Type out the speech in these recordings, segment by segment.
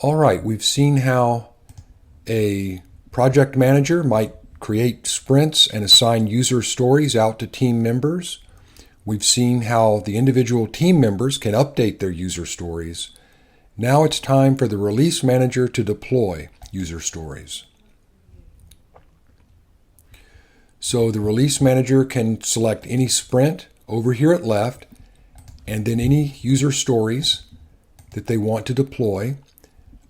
All right, we've seen how a project manager might create sprints and assign user stories out to team members. We've seen how the individual team members can update their user stories. Now it's time for the release manager to deploy user stories. So the release manager can select any sprint over here at left, and then any user stories that they want to deploy.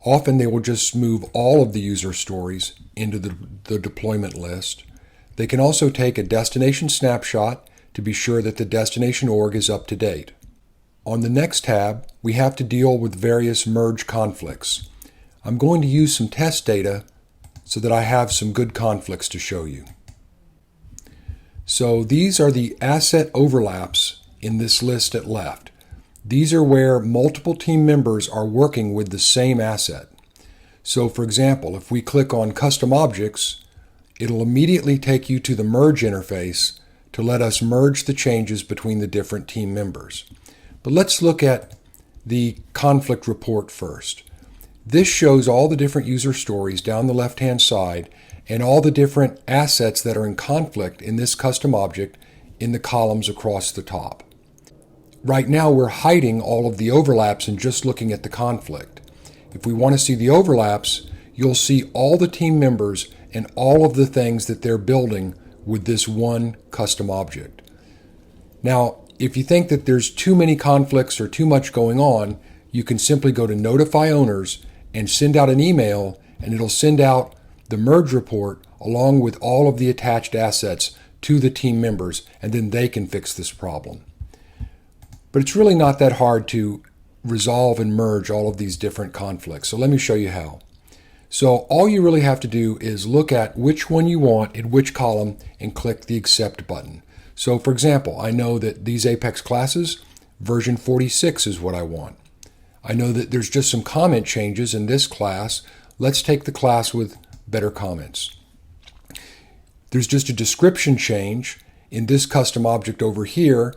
Often they will just move all of the user stories into the deployment list. They can also take a destination snapshot to be sure that the destination org is up to date. On the next tab, we have to deal with various merge conflicts. I'm going to use some test data so that I have some good conflicts to show you. So these are the asset overlaps in this list at left. These are where multiple team members are working with the same asset. So for example, if we click on Custom Objects, it'll immediately take you to the Merge interface to let us merge the changes between the different team members. But let's look at the conflict report first. This shows all the different user stories down the left-hand side and all the different assets that are in conflict in this custom object in the columns across the top. Right now we're hiding all of the overlaps and just looking at the conflict. If we want to see the overlaps, you'll see all the team members and all of the things that they're building with this one custom object. Now, if you think that there's too many conflicts or too much going on, you can simply go to Notify Owners and send out an email, and it'll send out the merge report along with all of the attached assets to the team members, and then they can fix this problem. But it's really not that hard to resolve and merge all of these different conflicts. So let me show you how. So all you really have to do is look at which one you want in which column and click the Accept button. So for example, I know that these Apex classes, version 46 is what I want. I know that there's just some comment changes in this class. Let's take the class with better comments. There's just a description change in this custom object over here.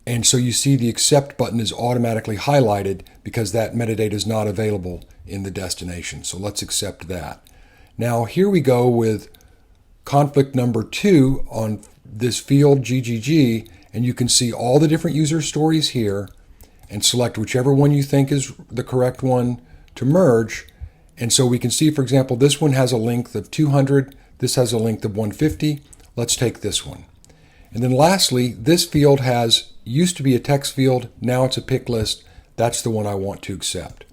And so you see the Accept button is automatically highlighted because that metadata is not available in the destination. So let's accept that. Now here we go with conflict number 2 on this field GGG, and you can see all the different user stories here and select whichever one you think is the correct one to merge. And so we can see, for example, this one has a length of 200, this has a length of 150. Let's take this one. And then lastly, this field used to be a text field, now it's a pick list. That's the one I want to accept.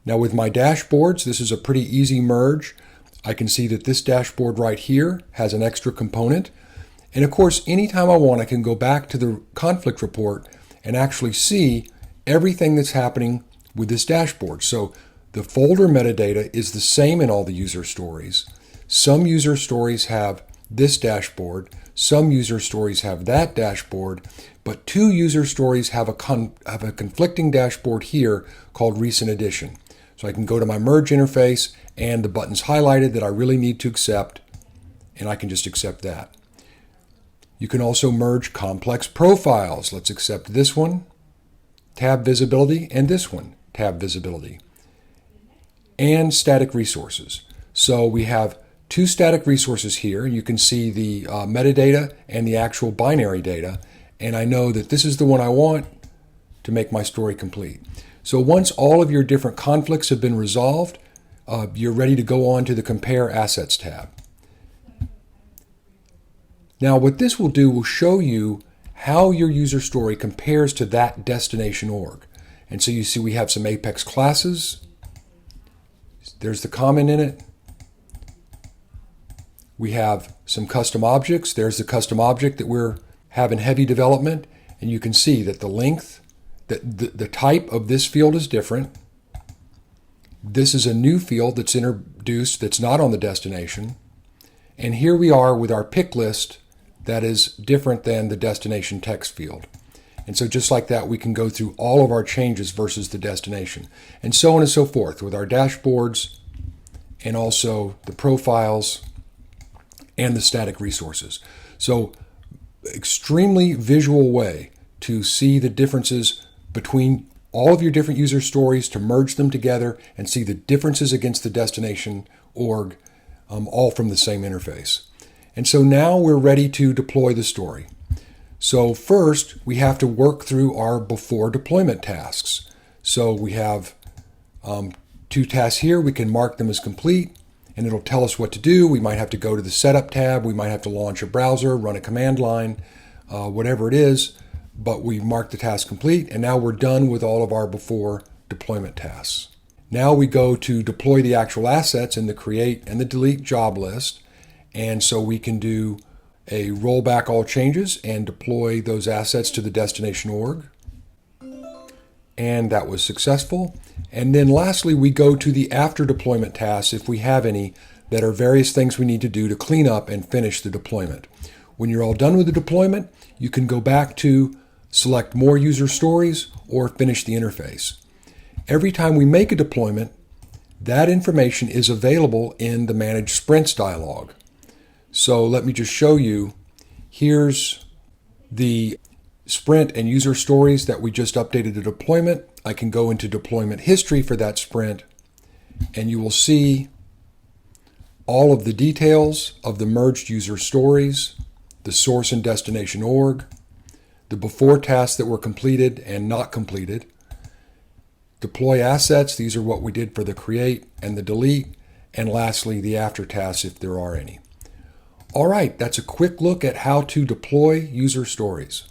Now with my dashboards, this is a pretty easy merge. I can see that this dashboard right here has an extra component. And of course, anytime I want, I can go back to the conflict report and actually see everything that's happening with this dashboard. So the folder metadata is the same in all the user stories. Some user stories have this dashboard, some user stories have that dashboard, but 2 user stories have a conflicting dashboard here called Recent Addition. So I can go to my Merge interface and the button's highlighted that I really need to accept, and I can just accept that. You can also merge complex profiles. Let's accept this one, tab visibility, and this one, tab visibility. And static resources. So we have 2 static resources here. You can see the metadata and the actual binary data, and I know that this is the one I want to make my story complete. So once all of your different conflicts have been resolved, you're ready to go on to the Compare Assets tab. Now what this will do will show you how your user story compares to that destination org. And so you see we have some Apex classes. There's the comment in it. We have some custom objects. There's the custom object that we're having heavy development. And you can see that the length, the type of this field is different. This is a new field that's introduced that's not on the destination. And here we are with our pick list that is different than the destination text field. And so just like that, we can go through all of our changes versus the destination, and so on and so forth with our dashboards and also the profiles and the static resources. So extremely visual way to see the differences between all of your different user stories to merge them together and see the differences against the destination org, all from the same interface. And so now we're ready to deploy the story. So first, we have to work through our before deployment tasks. So we have 2 tasks here. We can mark them as complete, and it'll tell us what to do. We might have to go to the Setup tab. We might have to launch a browser, run a command line, whatever it is. But we mark the task complete, and now we're done with all of our before deployment tasks. Now we go to deploy the actual assets in the create and the delete job list. And so we can do a rollback all changes and deploy those assets to the destination org. And that was successful. And then lastly, we go to the after deployment tasks, if we have any, that are various things we need to do to clean up and finish the deployment. When you're all done with the deployment, you can go back to select more user stories or finish the interface. Every time we make a deployment, that information is available in the Manage Sprints dialog. So let me just show you. Here's the sprint and user stories that we just updated the deployment. I can go into deployment history for that sprint, and you will see all of the details of the merged user stories, the source and destination org, the before tasks that were completed and not completed, deploy assets, these are what we did for the create and the delete, and lastly, the after tasks if there are any. All right, that's a quick look at how to deploy user stories.